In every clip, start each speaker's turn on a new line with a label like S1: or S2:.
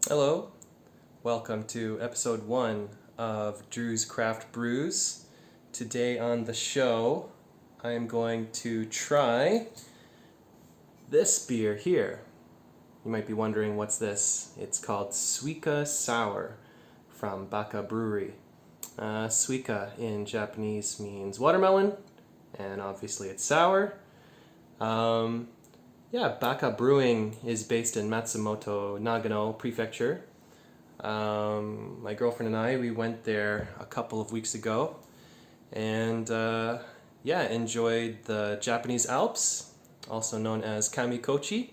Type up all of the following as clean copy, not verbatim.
S1: Hello, welcome to episode 1 of Drew's Craft Brews. Today on the show, I am going to try this beer here. You might be wondering what's this. It's called Suika-Sour from Bacca Brewery. Suika in Japanese means watermelon, and obviously it's sour. Bacca Brewing is based in Matsumoto, Nagano Prefecture. My girlfriend and I, we went there a couple of weeks ago and enjoyed the Japanese Alps, also known as Kamikochi.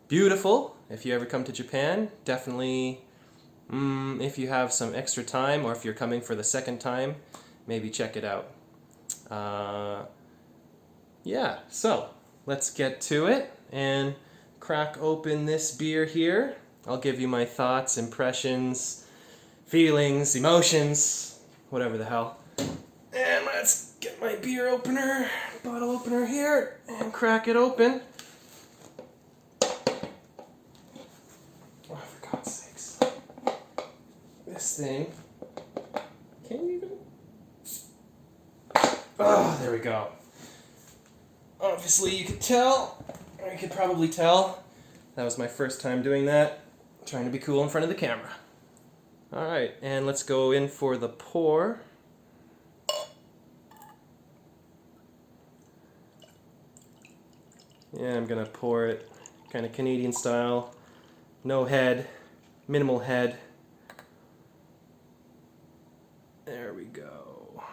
S1: Beautiful. If you ever come to Japan, definitely, if you have some extra time or if you're coming for the second time, maybe check it out. So let's get to it and crack open this beer here. I'll give you my thoughts, impressions, feelings, emotions, whatever the hell. And let's get my beer opener, bottle opener here, and crack it open. Oh, for God's sakes. This thing. Can you even? Oh, there we go. Obviously you could tell, or you could probably tell, that was my first time doing that. Trying to be cool in front of the camera. Alright, and let's go in for the pour. Yeah, I'm gonna pour it kind of Canadian style. No head, minimal head. There we go.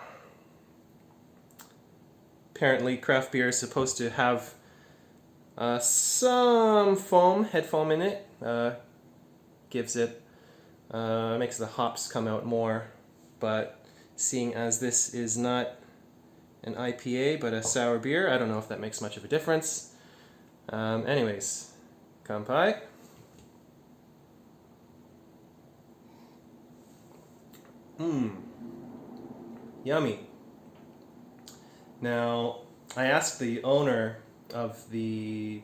S1: Apparently craft beer is supposed to have some foam, head foam in it. Gives it, makes the hops come out more, but seeing as this is not an IPA but a sour beer, I don't know if that makes much of a difference. Anyways, kanpai. Yummy. Now, I asked the owner of the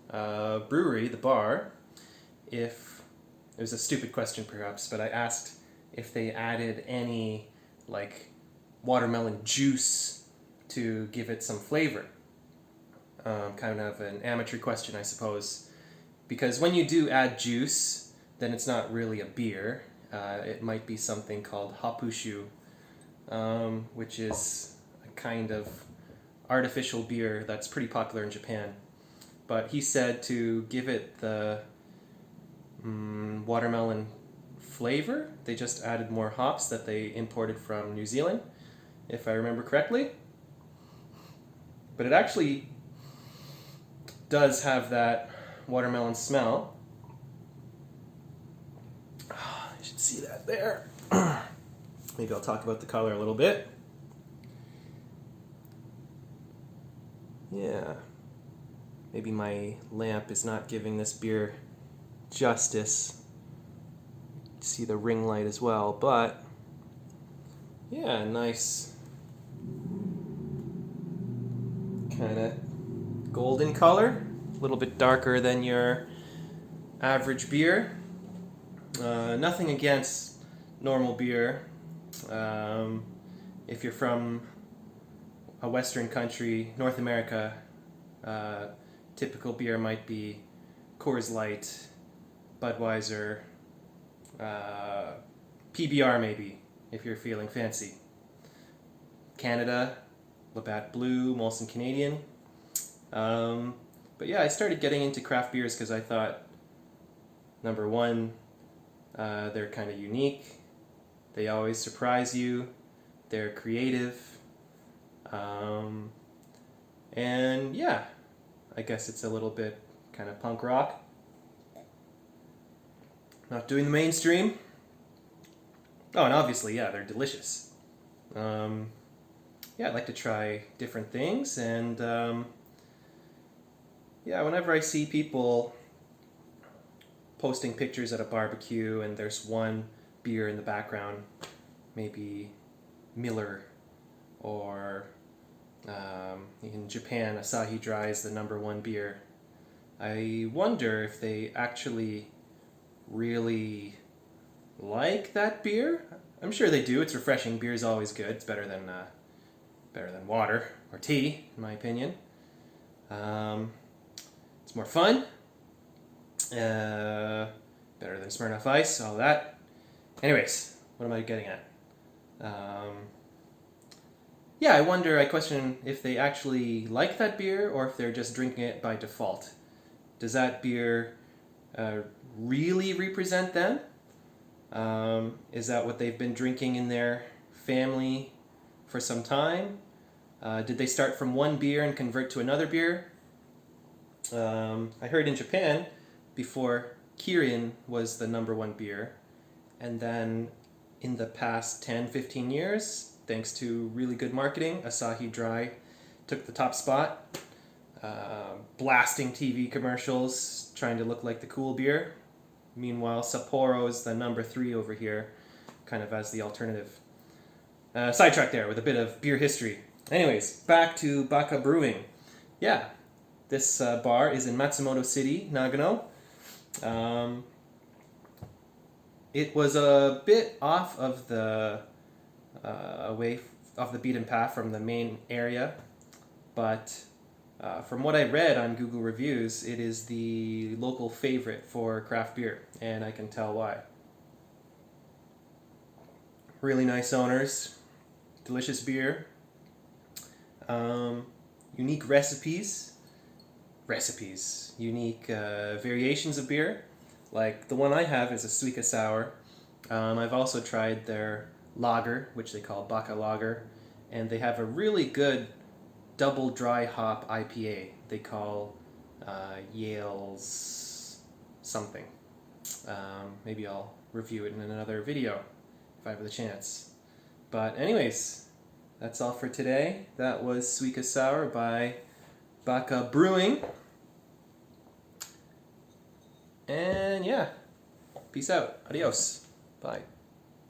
S1: brewery, the bar, if it was a stupid question perhaps, but I asked if they added any like watermelon juice to give it some flavor. Kind of an amateur question, I suppose, because when you do add juice, then it's not really a beer. It might be something called hapushu, which is a kind of artificial beer that's pretty popular in Japan. But he said to give it the watermelon flavor, they just added more hops that they imported from New Zealand, if I remember correctly. But it actually does have that watermelon smell. Oh, you should see that there. Maybe I'll talk about the color a little bit. Yeah. Maybe my lamp is not giving this beer justice. See the ring light as well, but yeah, nice kind of golden color, a little bit darker than your average beer. Nothing against normal beer. If you're from a Western country, North America, typical beer might be Coors Light, Budweiser, PBR maybe, if you're feeling fancy. Canada, Labatt Blue, Molson Canadian. But yeah, I started getting into craft beers because I thought, number one, they're kind of unique. They always surprise you. They're creative. And yeah, I guess it's a little bit kind of punk rock. Not doing the mainstream. Oh, and obviously, yeah, they're delicious. I'd like to try different things, and whenever I see people posting pictures at a barbecue and there's one beer in the background, maybe Miller, or in Japan, Asahi Dry is the number one beer. I wonder if they actually really like that beer. I'm sure they do. It's refreshing. Beer is always good. It's better than water or tea, in my opinion. It's more fun. Better than Smirnoff Ice, all that. Anyways, what am I getting at? Yeah, I question if they actually like that beer or if they're just drinking it by default. Does that beer really represent them? Is that what they've been drinking in their family for some time? Did they start from one beer and convert to another beer? I heard in Japan, before Kirin was the number one beer, and then in the past 10, 15 years, thanks to really good marketing, Asahi Dry took the top spot, blasting TV commercials, trying to look like the cool beer. Meanwhile, Sapporo is the number 3 over here, kind of as the alternative. Sidetrack there with a bit of beer history. Anyways, back to Bacca Brewing. Yeah, this bar is in Matsumoto City, Nagano. It was a bit off of the off the beaten path from the main area, but from what I read on Google reviews, it is the local favorite for craft beer, and I can tell why. Really nice owners, delicious beer, unique recipes, unique variations of beer. Like the one I have is a Suika-Sour. I've also tried their lager, which they call Bacca Lager, and they have a really good double dry hop IPA they call Yale's something. Maybe I'll review it in another video if I have the chance. But anyways, that's all for today. That was Suika-Sour by Bacca Brewing. And yeah, peace out. Adios. Bye.